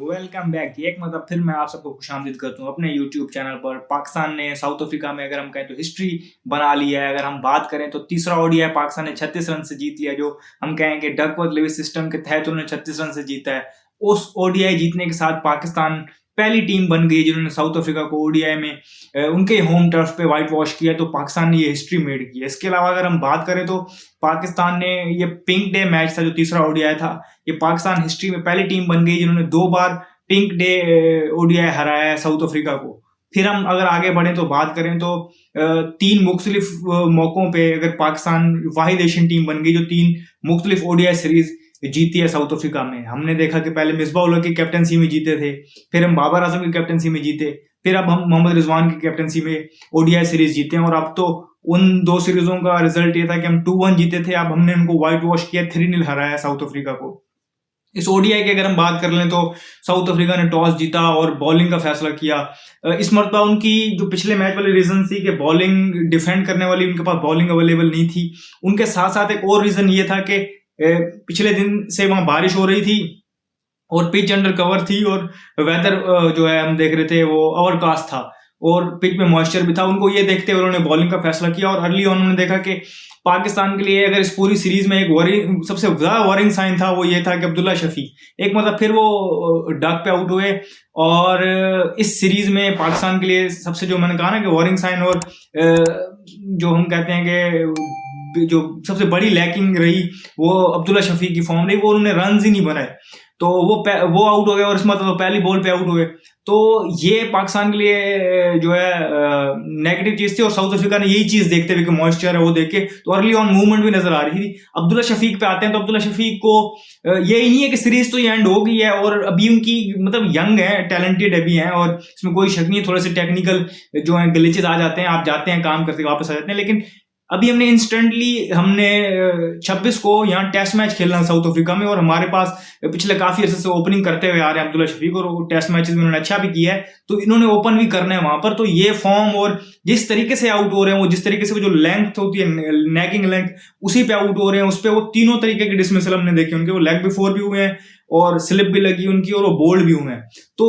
Welcome back. एक मतलब फिर मैं आप सबको खुशामदीद करता हूँ अपने यूट्यूब चैनल पर। पाकिस्तान ने साउथ अफ्रीका में अगर हम कहें तो हिस्ट्री बना ली है। अगर हम बात करें तो तीसरा ओडीआई पाकिस्तान ने 36 रन से जीत लिया, जो हम कहें कि डकवर्थ लेविस सिस्टम के तहत उन्होंने 36 रन से जीता है। उस ओडीआई जीतने के साथ पाकिस्तान पहली टीम बन गई जिन्होंने साउथ अफ्रीका को ओडीआई में उनके होम टर्फ पे व्हाइट वॉश किया। तो पाकिस्तान ने ये हिस्ट्री मेड की है। इसके अलावा अगर हम बात करें तो पाकिस्तान ने ये पिंक डे मैच था जो तीसरा ओडीआई था, ये पाकिस्तान हिस्ट्री में पहली टीम बन गई जिन्होंने 2 बार पिंक डे ओडीआई हराया है साउथ अफ्रीका को। फिर हम अगर आगे बढ़े तो बात करें तो 3 मुख्तलिफ मौकों पे अगर पाकिस्तान वाहिद एशियन टीम बन गई जो 3 मुख्तलिफ ओडीआई सीरीज जीती है साउथ अफ्रीका में। हमने देखा कि पहले मिसबाह उल हक की कैप्टनसी में जीते थे, फिर हम बाबर आजम की कैप्टनसी में जीते, फिर अब हम मोहम्मद रिजवान की कैप्टनसी में ओडीआई सीरीज जीते हैं। और अब तो उन 2 सीरीजों का रिजल्ट ये था कि हम 2-1 जीते थे, अब हमने उनको व्हाइट वॉश किया, 3-0 हराया साउथ अफ्रीका को। इस ओडीआई की अगर हम बात कर लें तो साउथ अफ्रीका ने टॉस जीता और बॉलिंग का फैसला किया। इस मरतबा उनकी जो पिछले मैच वाली रीजन थी कि बॉलिंग डिफेंड करने वाली उनके पास बॉलिंग अवेलेबल नहीं थी। उनके साथ साथ एक और रीजन ये था कि पिछले दिन से वहां बारिश हो रही थी और पिच अंडर कवर थी और वेदर जो है हम देख रहे थे वो ओवरकास्ट था और पिच में मॉइस्चर भी था। उनको ये देखते हुए उन्होंने बॉलिंग का फैसला किया और अर्ली ऑन उन्होंने देखा कि पाकिस्तान के लिए अगर इस पूरी सीरीज में एक वरिंग सबसे ज्यादा वरिंग साइन था वो ये था कि अब्दुल्ला शफी एक मतलब फिर वो डक पे आउट हुए। और इस सीरीज में पाकिस्तान के लिए सबसे जो मैंने कहा ना कि वरिंग साइन और जो हम कहते हैं कि जो सबसे बड़ी लैकिंग रही वो अब्दुल्ला शफी की फॉर्म रही, वो उन्होंने रन ही नहीं बनाए तो वो आउट हो गए और इस मतलब पहली बॉल पे आउट हुए। तो ये पाकिस्तान के लिए जो है नेगेटिव चीज थी और साउथ अफ्रीका ने यही चीज देखते हुए कि मॉइस्चर है वो देख के तो अर्ली ऑन मूवमेंट भी नजर आ रही थी। अब्दुल्ला शफीक पे आते हैं तो अब्दुल्ला शफीक को यही नहीं है कि सीरीज तो ये एंड हो गई है और अभी उनकी मतलब यंग है, टैलेंटेड अभी हैं और इसमें कोई शक नहीं है। थोड़े से टेक्निकल जो है ग्लिचेस आ जाते हैं, आप जाते हैं काम करते वापस आ जाते हैं, लेकिन अभी हमने 26 को यहाँ टेस्ट मैच खेलना है साउथ अफ्रीका में और हमारे पास पिछले काफी अर्से से ओपनिंग करते हुए आ रहे हैं अब्दुल्ला शफीक और टेस्ट मैचेस में उन्होंने अच्छा भी किया है तो इन्होंने ओपन भी करना है वहां पर। तो ये फॉर्म और जिस तरीके से आउट हो रहे हैं वो जिस तरीके से वो जो लेंथ होती है नेकिंग लेंथ उसी पे आउट हो रहे हैं, उस पे वो तीनों तरीके के डिसमिसल हमने देखे उनके, वो लेग बिफोर भी हुए हैं और स्लिप भी लगी उनकी और वो बोल्ड भी हुए हैं। तो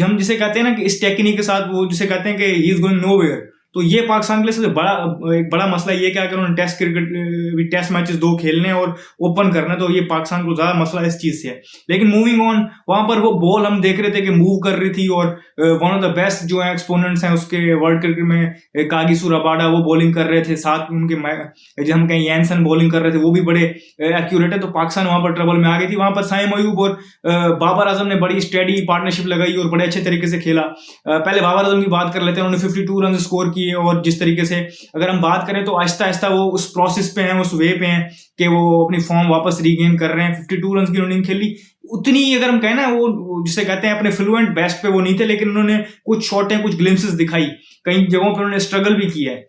हम जिसे कहते हैं ना कि इस टेक्निक के साथ वो जिसे कहते हैं कि ही इज गोइंग नोवेयर, तो ये पाकिस्तान के लिए सबसे एक बड़ा मसला ये क्या अगर उन्होंने टेस्ट मैचेस 2 खेलने और ओपन करना तो ये पाकिस्तान को ज्यादा मसला इस चीज से है। लेकिन मूविंग ऑन, वहां पर वो बॉल हम देख रहे थे कि मूव कर रही थी और वन ऑफ द बेस्ट जो है एक्सपोनेंट्स हैं उसके वर्ल्ड क्रिकेट में कागिसो रबाडा वो बॉलिंग कर रहे थे, साथ उनके जो हम कहें यैनसन बॉलिंग कर रहे थे वो भी बड़े एक्यूरेट है। तो पाकिस्तान वहां पर ट्रबल में आ गई थी। वहां पर साइम अयूब और बाबर आजम ने बड़ी स्टेडी पार्टनरशिप लगाई और बड़े अच्छे तरीके से खेला। पहले बाबर आजम की बात कर लेते हैं, उन्होंने 52 रन स्कोर किए और जिस तरीके से अगर हम बात करें तो आहिस्ता आहिस्ता वो उस प्रोसेस पे हैं, उस वे पे हैं कि वो अपनी फॉर्म वापस रीगेन कर रहे हैं। 52 रन की इनिंग खेली, उतनी अगर हम कहें ना वो जिसे कहते हैं अपने फ्लुएंट बेस्ट पे वो नहीं थे, लेकिन उन्होंने कुछ शॉटें कुछ ग्लिम्सेस दिखाई, कई जगहों पे उन्होंने स्ट्रगल भी किया है।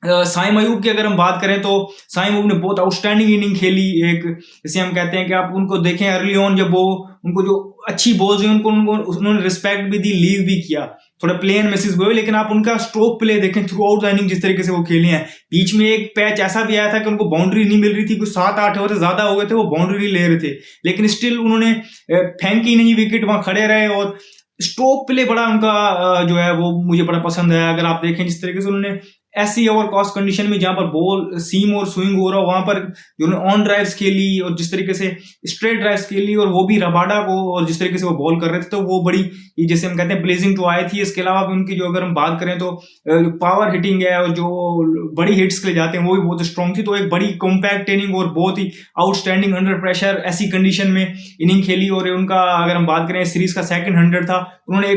साइम अयूब की अगर हम बात करें तो साइम अयूब ने बहुत आउटस्टैंडिंग इनिंग खेली। एक जिसे हम कहते हैं कि आप उनको देखें अर्ली ऑन जब वो उनको जो अच्छी बॉल्स हुई उनको उन्होंने रिस्पेक्ट भी दी, लीव भी किया, थोड़ा प्ले एंड मिसेस हुए, लेकिन आप उनका स्ट्रोक प्ले देखें थ्रू आउट द इनिंग जिस तरीके से वो खेले हैं। बीच में एक पैच ऐसा भी आया था कि उनको बाउंड्री नहीं मिल रही थी, कुछ 7-8 ओवर से ज्यादा हो गए थे, वो बाउंड्री नहीं ले रहे थे, लेकिन स्टिल उन्होंने फेंकी नहीं विकेट, वहां खड़े रहे और स्ट्रोक प्ले बड़ा उनका जो है वो मुझे बड़ा पसंद है। अगर आप देखें जिस तरीके से उन्होंने ऐसी ओवर कॉस्ट कंडीशन में जहां पर बॉल सीम और स्विंग हो रहा हो वहां पर जो ऑन ड्राइव्स खेली और जिस तरीके से स्ट्रेट ड्राइव्स खेली और वो भी रबाडा को और जिस तरीके से वो बॉल कर रहे थे तो वो बड़ी जैसे हम कहते हैं प्लेजिंग टू आई थी। इसके अलावा भी उनकी जो अगर हम बात करें तो जो पावर हिटिंग है और जो बड़ी हिट्स के लिए जाते हैं वो भी बहुत स्ट्रॉन्ग थी। तो एक बड़ी कॉम्पैक्ट इनिंग और बहुत ही आउटस्टैंडिंग अंडर प्रेशर ऐसी कंडीशन में इनिंग खेली। और उनका अगर हम बात करें सीरीज का सेकंड 100 था, उन्होंने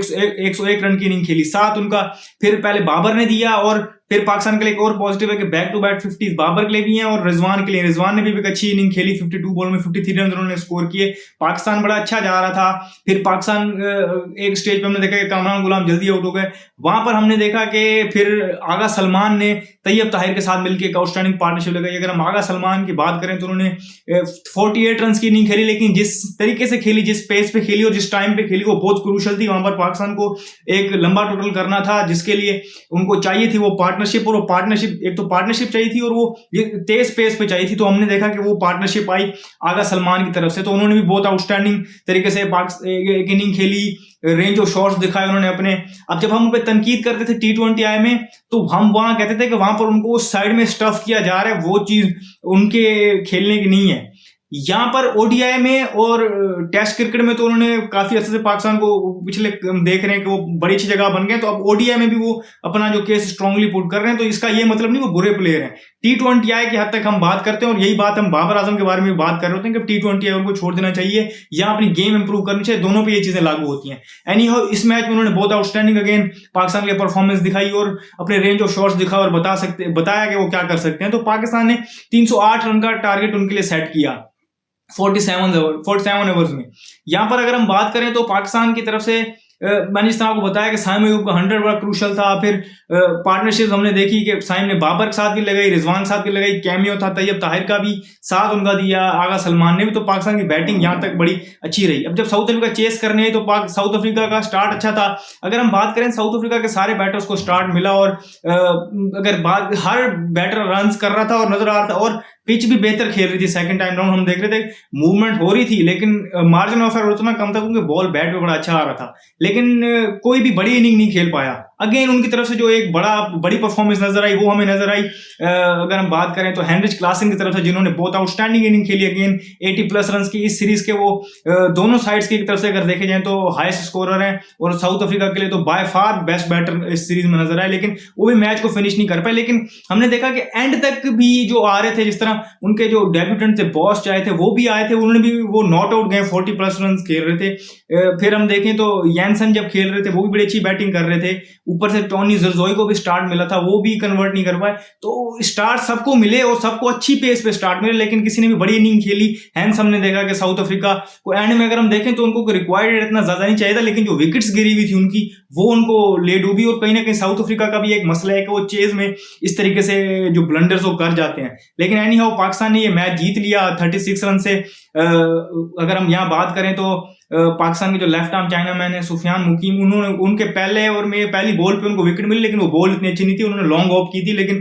101 रन की इनिंग खेली। साथ उनका फिर पहले बाबर ने दिया और फिर पाकिस्तान के लिए एक और पॉजिटिव है कि बैक टू बैक 50 बाबर के लिए भी हैं और रिजवान के लिए, रिजवान ने भी एक अच्छी इनिंग खेली, 52 बॉल में 53 रन उन्होंने स्कोर किए। पाकिस्तान बड़ा अच्छा जा रहा था। फिर पाकिस्तान एक स्टेज पे हमने देखा कि कामरान गुलाम जल्दी आउट हो गए। वहां पर हमने देखा कि फिर आगा सलमान ने तैयब ताहिर के साथ मिलकर एक आउटस्टैंडिंग पार्टनरशिप लगाई। अगर हम आगा सलमान की बात करें तो उन्होंने 48 रन की इनिंग खेली, लेकिन जिस तरीके से खेली, जिस पेस पे खेली और जिस टाइम पे खेली वो बहुत क्रूशल थी। वहां पर पाकिस्तान को एक लंबा टोटल करना था जिसके लिए उनको चाहिए थी वो पार्टनर पार्टनरशिप, और वो पार्टनरशिप, एक तो पार्टनरशिप चाहिए थी और वो तेज पेस पे चाहिए थी। तो हमने देखा कि वो पार्टनरशिप आई आगा सलमान की तरफ से, तो उन्होंने भी बहुत आउटस्टैंडिंग तरीके से एक इनिंग खेली, रेंज ऑफ शॉट्स दिखाए उन्होंने अपने। अब जब हम उन पर तनकीद करते थे T20 आई में, तो हम वहां कहते थे कि वहां पर उनको साइड में स्टफ किया जा रहा है, वो चीज उनके खेलने की नहीं है। यहाँ पर ओडीआई में और टेस्ट क्रिकेट में तो उन्होंने काफी अच्छे से पाकिस्तान को पिछले देख रहे हैं कि वो बड़ी अच्छी जगह बन गए, तो अब ओडीआई में भी वो अपना जो केस स्ट्रांगली पुट कर रहे हैं। तो इसका ये मतलब नहीं वो बुरे प्लेयर हैं। T20 आई की हद तक हम बात करते हैं, और यही बात हम बाबर आजम के बारे में बात कर रहे होते हैं कि T20 आई उनको छोड़ देना चाहिए या अपनी गेम इंप्रूव करनी चाहिए, दोनों पे ये चीजें लागू होती हैं। एनी हाउ, इस मैच में उन्होंने बहुत आउटस्टैंडिंग अगेन पाकिस्तान के परफॉर्मेंस दिखाई और अपने रेंज ऑफ शॉट्स दिखा और बताया कि वो क्या कर सकते हैं। तो पाकिस्तान ने 308 रन का टारगेट उनके लिए सेट किया 47 ओवर्स में। यहां पर अगर हम बात करें तो पाकिस्तान की तरफ से मैंने इस तरह को बताया कि साइम अयूब का 100 बड़ा क्रूशल था। फिर पार्टनरशिप हमने देखी कि साइम ने बाबर के साथ भी लगाई, रिजवान के साथ भी लगाई, कैमियो था तैयब ताहिर का भी साथ उनका दिया, आगा सलमान ने भी। तो पाकिस्तान की बैटिंग यहां तक बड़ी अच्छी रही। अब जब साउथ अफ्रीका चेस करने आई तो साउथ अफ्रीका का स्टार्ट अच्छा था। अगर हम बात करें साउथ अफ्रीका के सारे बैटर्स को स्टार्ट मिला, और अगर बात हर बैटर रन कर रहा था और नजर आ रहा था, और पिच भी बेहतर खेल रही थी। सेकंड टाइम राउंड हम देख रहे थे मूवमेंट हो रही थी, लेकिन मार्जिन ऑफ एरर उतना कम था क्योंकि बॉल बैट पे बड़ा अच्छा आ रहा था, लेकिन कोई भी बड़ी इनिंग नहीं खेल पाया। अगेन उनकी तरफ से जो एक बड़ी परफॉर्मेंस नजर आई वो हमें नजर आई। अगर हम बात करें तो हेनरिच क्लासन की तरफ से, जिन्होंने बहुत आउटस्टैंडिंग इनिंग खेली, अगेन 80+ रन की इस सीरीज के, वो दोनों साइड्स की तरफ से अगर देखे जाए तो हाईएस्ट स्कोरर हैं, और साउथ अफ्रीका के लिए तो बाय फार बेस्ट बैटर इस सीरीज में नजर आए, लेकिन वो भी मैच को फिनिश नहीं कर पाए। लेकिन हमने देखा कि एंड तक भी जो आ रहे थे, जिस तरह उनके जो डेब्यूटेंट थे बॉस आए थे, वो भी आए थे, उन्होंने भी वो नॉट आउट गए 40+ रन खेल रहे थे। फिर हम देखें तो यानसन जब खेल रहे थे वो भी बड़ी अच्छी बैटिंग कर रहे थे। ऊपर से टोनी जरजोई को भी स्टार्ट मिला था, वो भी कन्वर्ट नहीं कर पाए। तो स्टार्ट सबको मिले और सबको अच्छी पेस पे स्टार्ट मिले, लेकिन किसी ने भी बड़ी इनिंग खेली। हैंस हमने देखा कि साउथ अफ्रीका को एंड में अगर हम देखें तो उनको रिक्वायर्ड इतना ज्यादा नहीं चाहिए था, लेकिन जो विकेट्स गिरी हुई थी उनकी वो उनको ले डूबी। और कहीं ना कहीं साउथ अफ्रीका का भी एक मसला है कि वो चेज में इस तरीके से जो ब्लंडर्स वो कर जाते हैं। लेकिन एनी हाउ पाकिस्तान ने ये मैच जीत लिया 36 रन से। अगर हम यहाँ बात करें तो पाकिस्तान के जो लेफ्ट आर्म चाइनामैन है सुफियान मुकीम, उन्होंने उनके पहले ओवर में पहली बॉल पे उनको विकेट मिली, लेकिन वो बॉल इतनी अच्छी नहीं थी। उन्होंने लॉन्ग ऑफ की थी, लेकिन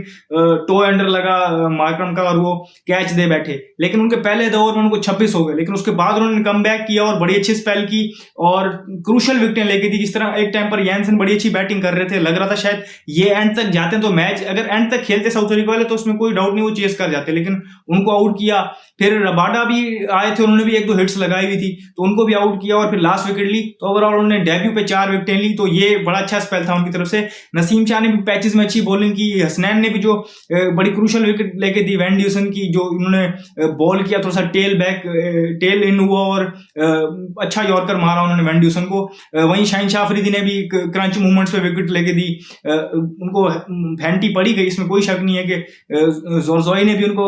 टो अंडर लगा मार्करम का और वो कैच दे बैठे। लेकिन उनके पहले 2 ओवर में उनको 26 हो गए, लेकिन उसके बाद उन्होंने कम बैक किया और बड़ी अच्छी स्पेल की और क्रूशल विकेटें लेके दी। जिस तरह एक टाइम पर यानसन बड़ी अच्छी बैटिंग कर रहे थे, लग रहा था शायद ये एंड तक जाते हैं तो मैच, अगर एंड तक खेलते साउथ अफ्रीका वाले तो उसमें कोई डाउट नहीं वो चेस कर जाते, लेकिन उनको आउट किया। फिर रबाडा भी आए थे, उन्होंने भी 1-2 हिट्स लगाई हुई थी, तो उनको भी आउट किया और फिर लास्ट विकेट ली। तो ओवरऑल उन्होंने डेब्यू पे 4 विकेटें ली, तो ये बड़ा अच्छा स्पेल था उनकी तरफ से। नसीम शाह ने भी पैचेस में अच्छी बॉलिंग की, हसनैन ने भी जो बड़ी क्रूशल विकेट लेके दी वैन ड्यूसन की, जो उन्होंने बॉल किया थोड़ा सा टेल इन हुआ और अच्छा यॉर्कर मारा उन्होंने वैन ड्यूसन को। वहीं शाहीन शाह अफरीदी ने भी क्रंच मूवमेंट्स पे विकेट लेके दी, उनको फैंटी पड़ी गई, इसमें कोई शक नहीं है कि जोरजोई ने भी उनको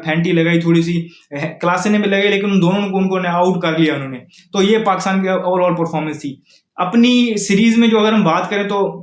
फैंटी लगाई, थोड़ी सी क्लासे ने भी लगाई, लेकिन उन दोनों को उनको सीरीज कर लिया उन्होंने। तो ये पाकिस्तान की ओवरऑल परफॉर्मेंस थी अपनी सीरीज में। जो अगर हम बात करें तो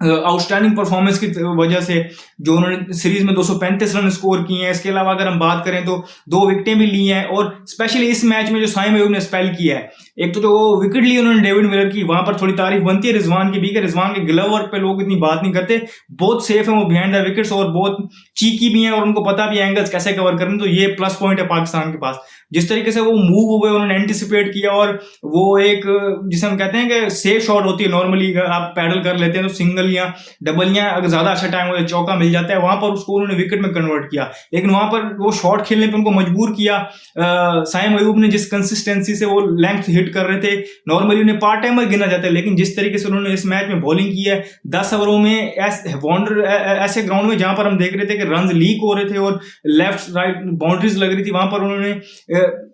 आउटस्टैंडिंग परफॉर्मेंस की वजह से जो उन्होंने सीरीज में 235 रन स्कोर किए हैं, इसके अलावा अगर हम बात करें तो 2 विकेटें भी ली हैं, और स्पेशली इस मैच में जो साइम अयूब ने स्पेल किया है, एक तो जो विकेट ली उन्होंने डेविड मिलर की, वहां पर थोड़ी तारीफ बनती है रिजवान की भी, कि रिजवान के ग्लव वर्क पे लोग इतनी बात नहीं करते, बहुत सेफ है वो बिहाइंड द विकेट्स और बहुत चीकी भी है और उनको पता भी एंगल्स कैसे कवर करने। तो ये प्लस पॉइंट है पाकिस्तान के पास, जिस तरीके से वो मूव हुए उन्होंने एंटिसिपेट किया, और वो एक जिसे हम कहते हैं कि सेफ शॉट होती है, नॉर्मली आप पैडल कर लेते हैं तो सिंगल या डबल या अगर ज्यादा अच्छा टाइम हो चौका मिल जाता है, वहां पर उसको उन्होंने विकेट में कन्वर्ट किया। लेकिन वहां पर वो शॉट खेलने पे उनको मजबूर किया साइम अयूब ने, जिस कंसिस्टेंसी से वो लेंथ हिट कर रहे थे, नॉर्मली उन्हें पार्ट टाइमर गिना जाता है, लेकिन जिस तरीके से उन्होंने इस मैच में बॉलिंग की है 10 ओवरों में ऐसे ग्राउंड में जहां पर हम देख रहे थे कि रन लीक हो रहे थे और लेफ्ट राइट बाउंड्रीज लग रही थी, वहां पर उन्होंने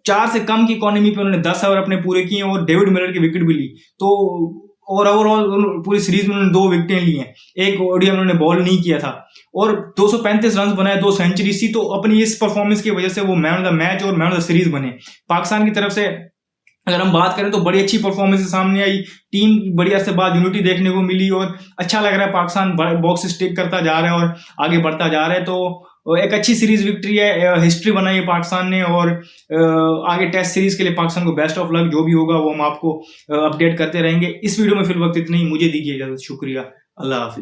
4 से कम की इकोनॉमी पे उन्होंने 10 ओवर अपने पूरे किए और डेविड मिलर की विकेट भी ली। तो और ओवरऑल पूरी सीरीज में उन्होंने 2 विकेटें ली हैं, एक ओडीआई में उन्होंने बॉल नहीं किया था और 235 रन बनाए, 2 सेंचुरी थी। तो अपनी इस परफॉर्मेंस की वजह से वो मैन ऑफ द मैच और मैन ऑफ द सीरीज बने। पाकिस्तान की तरफ से अगर हम बात करें तो बड़ी अच्छी परफॉर्मेंस सामने आई, टीम बढ़िया से बाद यूनिटी देखने को मिली और अच्छा लग रहा है, पाकिस्तान बॉक्स स्टिक करता जा रहा है और आगे बढ़ता जा रहा है। तो एक अच्छी सीरीज विक्ट्री है, हिस्ट्री बनाई है पाकिस्तान ने और आगे टेस्ट सीरीज के लिए पाकिस्तान को बेस्ट ऑफ लक। जो भी होगा वो हम आपको अपडेट करते रहेंगे। इस वीडियो में फिल वक्त इतना ही, मुझे दीजिए इजाजत, शुक्रिया, अल्लाह हाफिज।